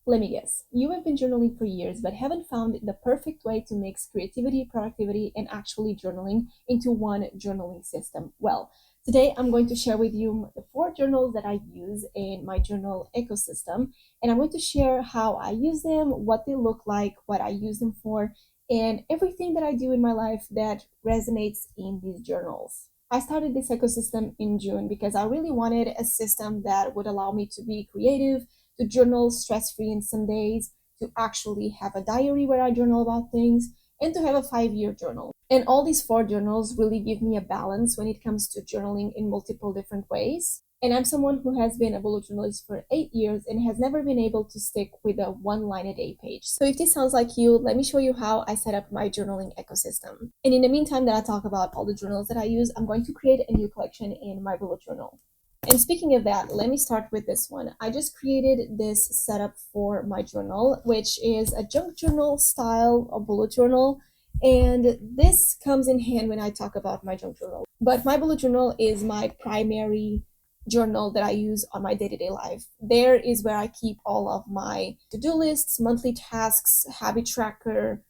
Let me guess, you have been journaling for years but haven't found the perfect way to mix creativity, productivity, and actually journaling into one journaling system. Well, today I'm going to share with you the 4 journals that I use in my journal ecosystem, and I'm going to share how I use them, what they look like, what I use them for, and everything that I do in my life that resonates in these journals. I started this ecosystem in June because I really wanted a system that would allow me to be creative, to journal stress-free in some days, to actually have a diary where I journal about things, and to have a 5-year journal. And all these 4 journals really give me a balance when it comes to journaling in multiple different ways. And I'm someone who has been a bullet journalist for 8 years and has never been able to stick with a 1 line a day page. So if this sounds like you, let me show you how I set up my journaling ecosystem. And in the meantime that I talk about all the journals that I use, I'm going to create a new collection in my bullet journal. And speaking of that, let me start with this one. I just created this setup for my journal, which is a junk journal style of bullet journal. And this comes in hand when I talk about my junk journal. But my bullet journal is my primary journal that I use on my day-to-day life. There is where I keep all of my to-do lists, monthly tasks, habit tracker,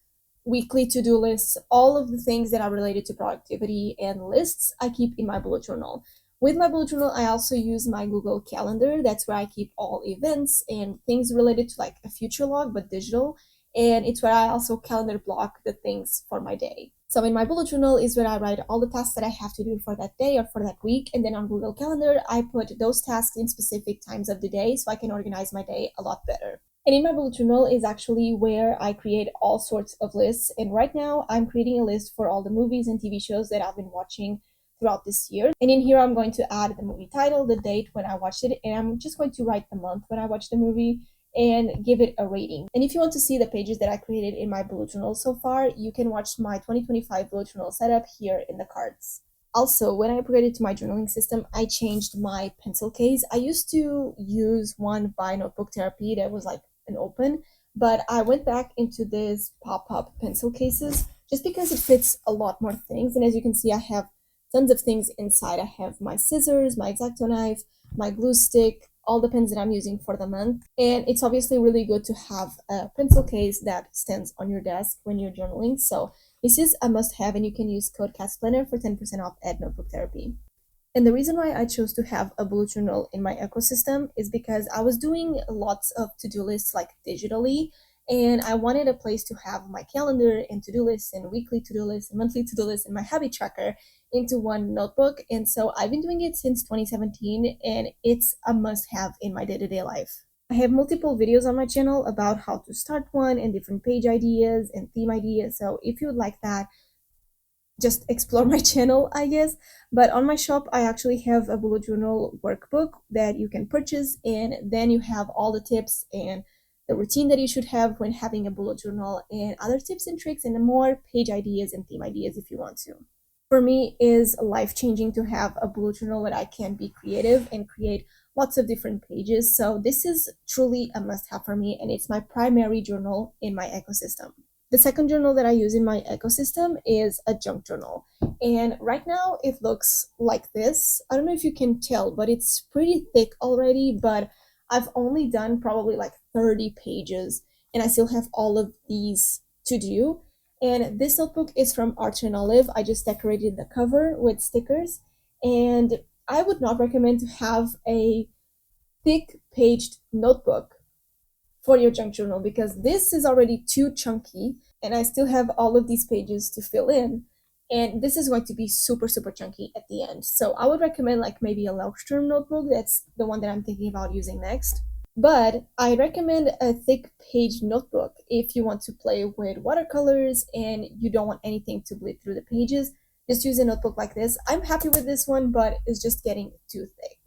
weekly to-do lists, all of the things that are related to productivity and lists I keep in my bullet journal. With my bullet journal, I also use my Google Calendar. That's where I keep all events and things related to like a future log, but digital. And it's where I also calendar block the things for my day. So in my bullet journal is where I write all the tasks that I have to do for that day or for that week. And then on Google Calendar, I put those tasks in specific times of the day so I can organize my day a lot better. And in my bullet journal is actually where I create all sorts of lists. And right now I'm creating a list for all the movies and TV shows that I've been watching throughout this year. And in here, I'm going to add the movie title, the date when I watched it, and I'm just going to write the month when I watched the movie and give it a rating. And if you want to see the pages that I created in my bullet journal so far, you can watch my 2025 bullet journal setup here in the cards. Also, when I upgraded to my journaling system, I changed my pencil case. I used to use one by Notebook Therapy that was like an open, but I went back into this pop-up pencil cases just because it fits a lot more things. And as you can see, I have tons of things inside. I have my scissors, my X-Acto knife, my glue stick, all the pens that I'm using for the month. And it's obviously really good to have a pencil case that stands on your desk when you're journaling. So this is a must-have, and you can use code CATSPLANNER for 10% off at Notebook Therapy. And the reason why I chose to have a bullet journal in my ecosystem is because I was doing lots of to-do lists like digitally, and I wanted a place to have my calendar and to-do lists and weekly to-do lists and monthly to-do lists and my habit tracker into one notebook. And so I've been doing it since 2017, and it's a must-have in my day-to-day life. I have multiple videos on my channel about how to start one and different page ideas and theme ideas. So if you would like that, just explore my channel, I guess. But on my shop, I actually have a bullet journal workbook that you can purchase, and then you have all the tips and the routine that you should have when having a bullet journal, and other tips and tricks and more page ideas and theme ideas if you want to. For me, it is life-changing to have a bullet journal where I can be creative and create lots of different pages. So this is truly a must-have for me, and it's my primary journal in my ecosystem. The second journal that I use in my ecosystem is a junk journal. And right now it looks like this. I don't know if you can tell, but it's pretty thick already, but I've only done probably like 30 pages, and I still have all of these to do. And this notebook is from Archer and Olive. I just decorated the cover with stickers, and I would not recommend to have a thick paged notebook for your junk journal because this is already too chunky, and I still have all of these pages to fill in, and this is going to be super chunky at the end. So I would recommend like maybe a Leuchtturm notebook. That's the one that I'm thinking about using next. But I recommend a thick page notebook if you want to play with watercolors and you don't want anything to bleed through the pages. Just use a notebook like this. I'm happy with this one, but it's just getting too thick.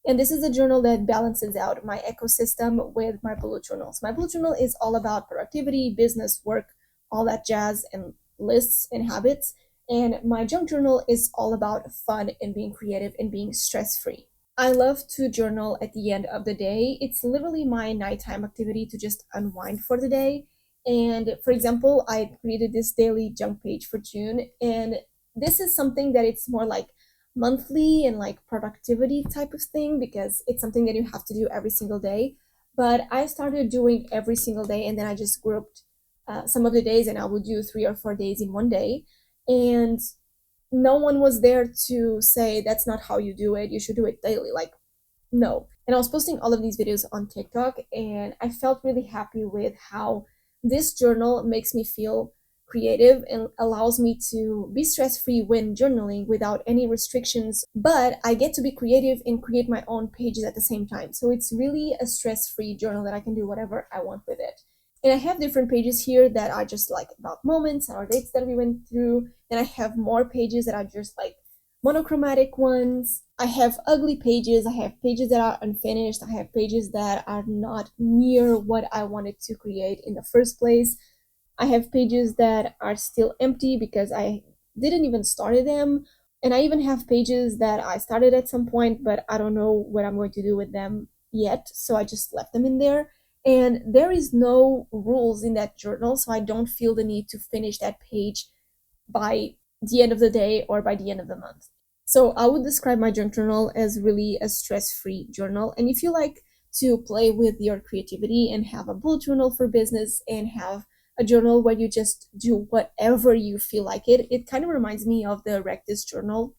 And this is a journal that balances out my ecosystem with my bullet journals. My bullet journal is all about productivity, business, work, all that jazz, and lists and habits. And my junk journal is all about fun and being creative and being stress-free. I love to journal at the end of the day. It's literally my nighttime activity to just unwind for the day. And for example, I created this daily junk page for June, and this is something that it's more like monthly and like productivity type of thing because it's something that you have to do every single day. but I started doing every single day, and then I just grouped some of the days, and I would do 3 or 4 days in one day. And no one was there to say that's not how you do it, you should do it daily. Like, no. And I was posting all of these videos on TikTok, and I felt really happy with how this journal makes me feel creative and allows me to be stress-free when journaling without any restrictions, but I get to be creative and create my own pages at the same time. So it's really a stress-free journal that I can do whatever I want with it. And I have different pages here that are just like about moments or dates that we went through. Then I have more pages that are just like monochromatic ones. I have ugly pages, I have pages that are unfinished, I have pages that are not near what I wanted to create in the first place. I have pages that are still empty because I didn't even start them. And I even have pages that I started at some point, but I don't know what I'm going to do with them yet. So I just left them in there. And there is no rules in that journal, so I don't feel the need to finish that page by the end of the day or by the end of the month. So I would describe my junk journal as really a stress-free journal. And if you like to play with your creativity and have a bullet journal for business and have a journal where you just do whatever you feel like it kind of reminds me of the Rectus journal.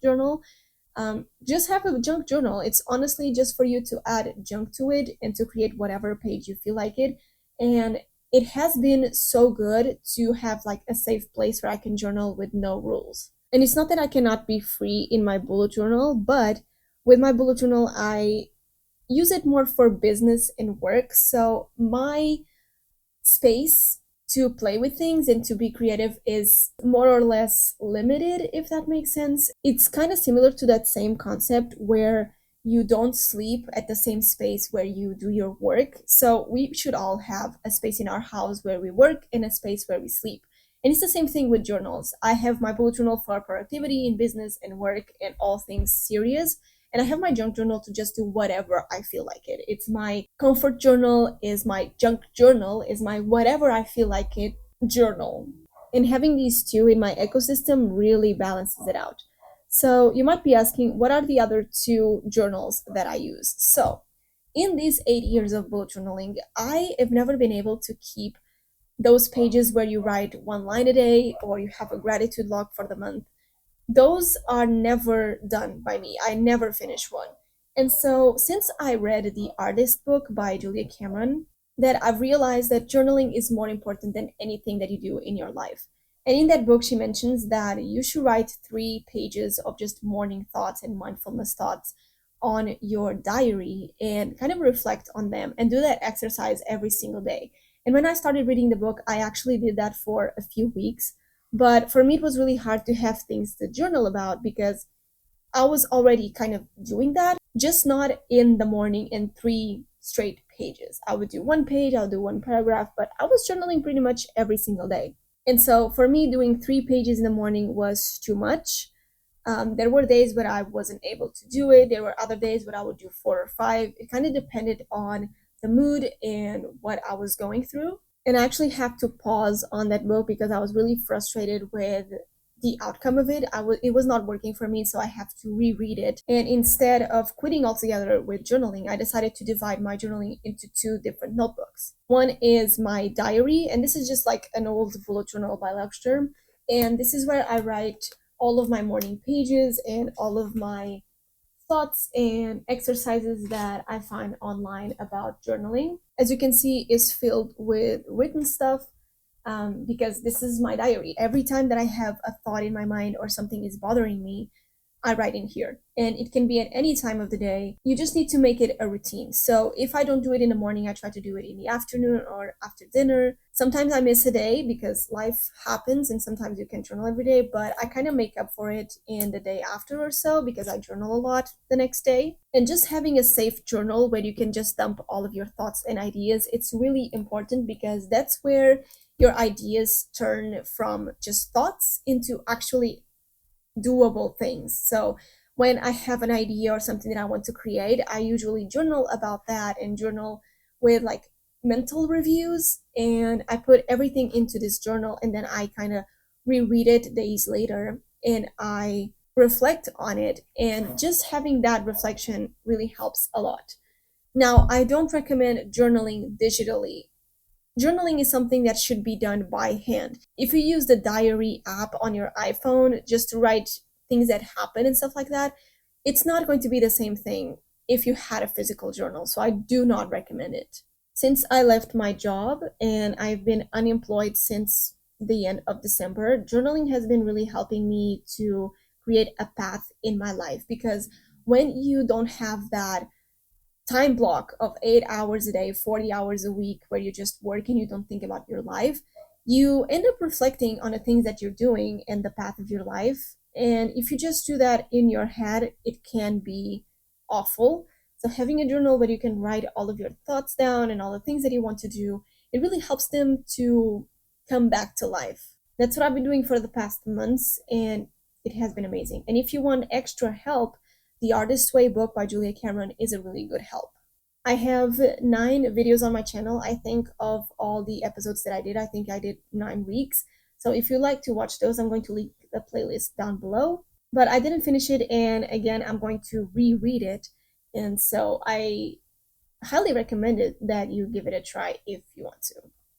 Just have a junk journal. It's honestly just for you to add junk to it and to create whatever page you feel like it. And it has been so good to have like a safe place where I can journal with no rules. And it's not that I cannot be free in my bullet journal, but with my bullet journal, I use it more for business and work. So my space to play with things and to be creative is more or less limited, if that makes sense. It's kind of similar to that same concept where you don't sleep at the same space where you do your work. So we should all have a space in our house where we work and a space where we sleep. And it's the same thing with journals. I have my bullet journal for productivity in business and work and all things serious. And I have my junk journal to just do whatever I feel like it. It's my comfort journal, is my junk journal, is my whatever I feel like it journal. And having these two in my ecosystem really balances it out. So you might be asking, what are the other two journals that I use? So in these 8 years of bullet journaling, I have never been able to keep those pages where you write one line a day or you have a gratitude log for the month. Those are never done by me. I never finish one. And so since I read The Artist book by Julia Cameron, that I've realized that journaling is more important than anything that you do in your life. And in that book, she mentions that you should write 3 pages of just morning thoughts and mindfulness thoughts on your diary and kind of reflect on them and do that exercise every single day. And when I started reading the book, I actually did that for a few weeks. But for me, it was really hard to have things to journal about because I was already kind of doing that, just not in the morning in 3 straight pages. I would do one page, I'll do one paragraph, but I was journaling pretty much every single day. And so for me, doing 3 pages in the morning was too much. There were days where I wasn't able to do it. There were other days where I would do 4 or 5. It kind of depended on the mood and what I was going through. And I actually have to pause on that book because I was really frustrated with the outcome of it. It was not working for me, so I have to reread it. And instead of quitting altogether with journaling, I decided to divide my journaling into 2 different notebooks. One is my diary, and this is just like an old bullet journal by Luxter. And this is where I write all of my morning pages and all of my thoughts and exercises that I find online about journaling. As you can see, is filled with written stuff because this is my diary. Every time that I have a thought in my mind or something is bothering me, I write in here. And it can be at any time of the day. You just need to make it a routine. So if I don't do it in the morning, I try to do it in the afternoon or after dinner. Sometimes I miss a day because life happens and sometimes you can journal every day, but I kind of make up for it in the day after or so because I journal a lot the next day. And just having a safe journal where you can just dump all of your thoughts and ideas, it's really important because that's where your ideas turn from just thoughts into actually doable things. So when I have an idea or something that I want to create, I usually journal about that and journal with like mental reviews, and I put everything into this journal and then I kind of reread it days later and I reflect on it, and just having that reflection really helps a lot. Now, I don't recommend journaling digitally. Journaling is something that should be done by hand. If you use the diary app on your iPhone just to write things that happen and stuff like that, it's not going to be the same thing if you had a physical journal. So I do not recommend it. Since I left my job and I've been unemployed since the end of December, journaling has been really helping me to create a path in my life, because when you don't have that time block of 8 hours a day, 40 hours a week, where you just work and you don't think about your life, you end up reflecting on the things that you're doing and the path of your life. And if you just do that in your head, it can be awful. So having a journal where you can write all of your thoughts down and all the things that you want to do, it really helps them to come back to life. That's what I've been doing for the past months, and it has been amazing. And if you want extra help, the Artist's Way book by Julia Cameron is a really good help. I have 9 videos on my channel, I think, of all the episodes that I did. I think I did 9 weeks. So if you like to watch those, I'm going to link the playlist down below. But I didn't finish it, and again, I'm going to reread it. And so I highly recommend it that you give it a try if you want to.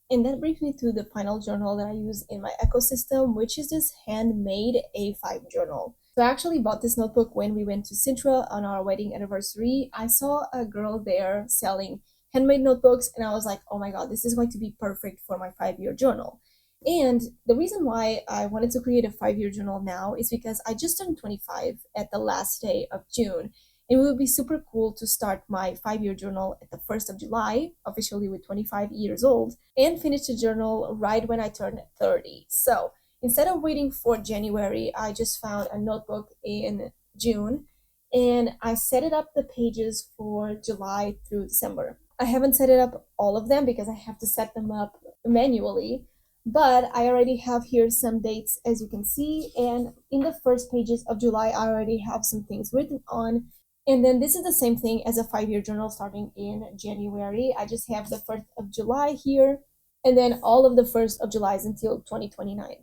And that brings me to the final journal that I use in my ecosystem, which is this handmade A5 journal. So I actually bought this notebook when we went to Sintra on our wedding anniversary. I saw a girl there selling handmade notebooks, and I was like, oh my god, this is going to be perfect for my 5-year journal. And the reason why I wanted to create a 5-year journal now is because I just turned 25 at the last day of June. It would be super cool to start my 5-year journal at the 1st of July, officially with 25 years old, and finish the journal right when I turn 30. So instead of waiting for January, I just found a notebook in June, and I set it up the pages for July through December. I haven't set it up all of them because I have to set them up manually, but I already have here some dates, as you can see, and in the first pages of July, I already have some things written on. And then this is the same thing as a 5-year journal starting in January. I just have the 1st of July here, and then all of the 1st of July is until 2029.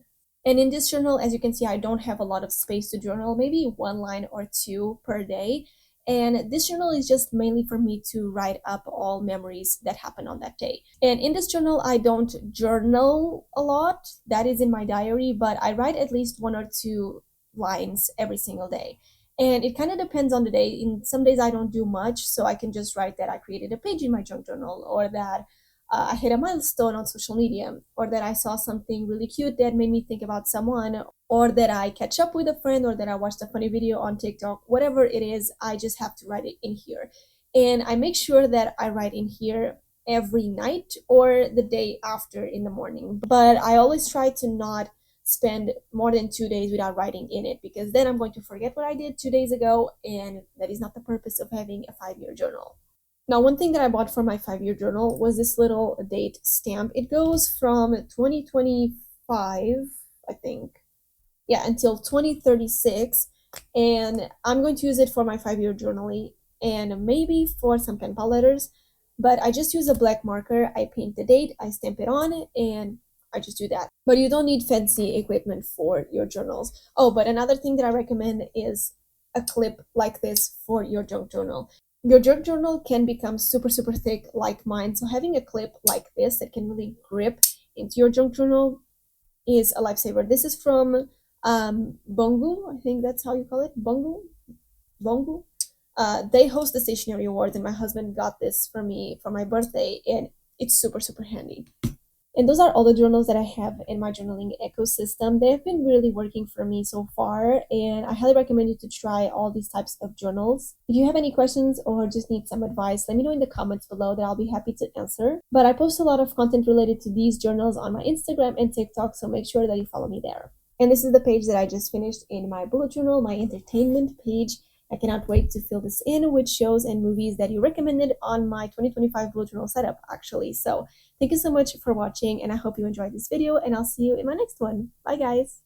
And in this journal, as you can see, I don't have a lot of space to journal, maybe 1 line or 2 per day. And this journal is just mainly for me to write up all memories that happened on that day. And in this journal, I don't journal a lot. That is in my diary, but I write at least 1 or 2 lines every single day. And it kind of depends on the day. In some days I don't do much, so I can just write that I created a page in my junk journal, or that I hit a milestone on social media, or that I saw something really cute that made me think about someone, or that I catch up with a friend, or that I watched a funny video on TikTok. Whatever it is, I just have to write it in here. And I make sure that I write in here every night or the day after in the morning. But I always try to not spend more than 2 days without writing in it, because then I'm going to forget what I did 2 days ago, and that is not the purpose of having a 5-year journal. Now, one thing that I bought for my 5-year journal was this little date stamp. It goes from 2025, I think, yeah, until 2036, and I'm going to use it for my 5-year journaling and maybe for some pen pal letters. But I just use a black marker, I paint the date, I stamp it on, and I just do that. But you don't need fancy equipment for your journals. Oh, but another thing that I recommend is a clip like this for your junk journal. Your junk journal can become super, super thick like mine. So having a clip like this that can really grip into your junk journal is a lifesaver. This is from Bongu, I think that's how you call it. Bongu. They host the Stationery Awards, and my husband got this for me for my birthday, and it's super, super handy. And those are all the journals that I have in my journaling ecosystem. They have been really working for me so far, and I highly recommend you to try all these types of journals. If you have any questions or just need some advice, let me know in the comments below that I'll be happy to answer. But I post a lot of content related to these journals on my Instagram and TikTok, so make sure that you follow me there. And this is the page that I just finished in my bullet journal, my entertainment page. I cannot wait to fill this in with shows and movies that you recommended on my 2025 bullet journal setup, actually. So thank you so much for watching, and I hope you enjoyed this video, and I'll see you in my next one. Bye, guys!